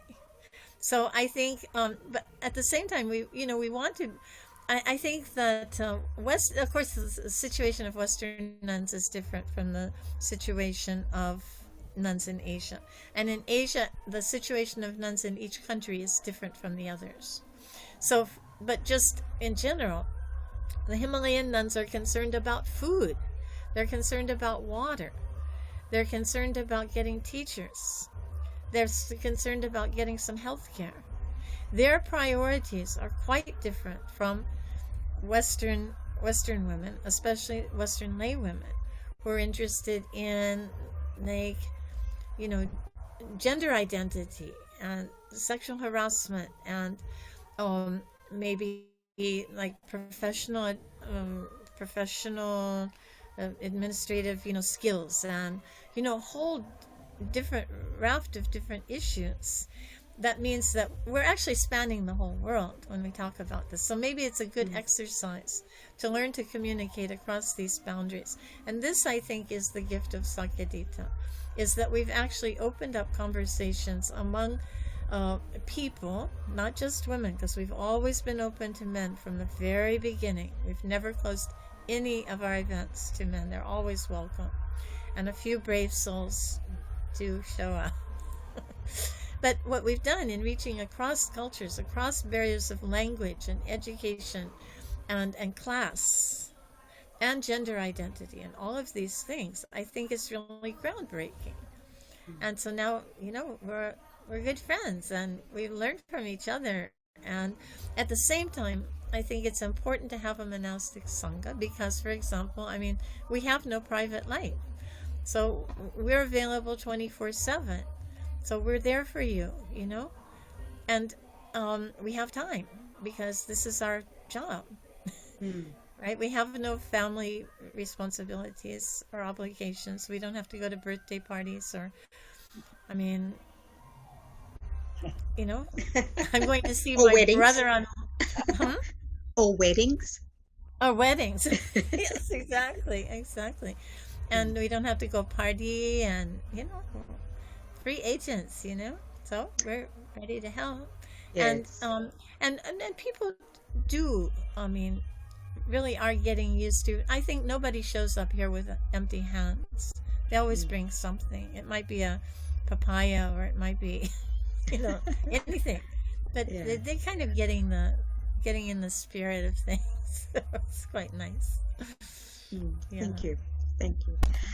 So I think, but at the same time, we want to. I think that of course, the situation of Western nuns is different from the situation of nuns in Asia. And in Asia, the situation of nuns in each country is different from the others. So, but just in general, the Himalayan nuns are concerned about food. They're concerned about water. They're concerned about getting teachers. They're concerned about getting some health care. Their priorities are quite different from Western women, especially Western lay women, who are interested in gender identity and sexual harassment and maybe like professional administrative skills, and a whole different raft of different issues. That means that we're actually spanning the whole world when we talk about this. So maybe it's a good exercise to learn to communicate across these boundaries. And this, I think, is the gift of Sakyadhita, is that we've actually opened up conversations among people, not just women, because we've always been open to men from the very beginning. We've never closed any of our events to men. They're always welcome. And a few brave souls do show up. But what we've done in reaching across cultures, across barriers of language and education and class and gender identity and all of these things, I think is really groundbreaking. And so now, we're good friends and we learn from each other. And at the same time, I think it's important to have a monastic sangha because, for example, we have no private life. So we're available 24/7. So we're there for you, and we have time because this is our job, right? We have no family responsibilities or obligations. We don't have to go to birthday parties or, I'm going to see Or my weddings. brother on, Or weddings. or weddings. Yes, exactly. And we don't have to go party and, free agents, so we're ready to help. Yes. And people do, really are getting used to, I think nobody shows up here with empty hands. They always bring something. It might be a papaya or it might be, anything. But they're kind of getting in the spirit of things. It's quite nice. Thank you.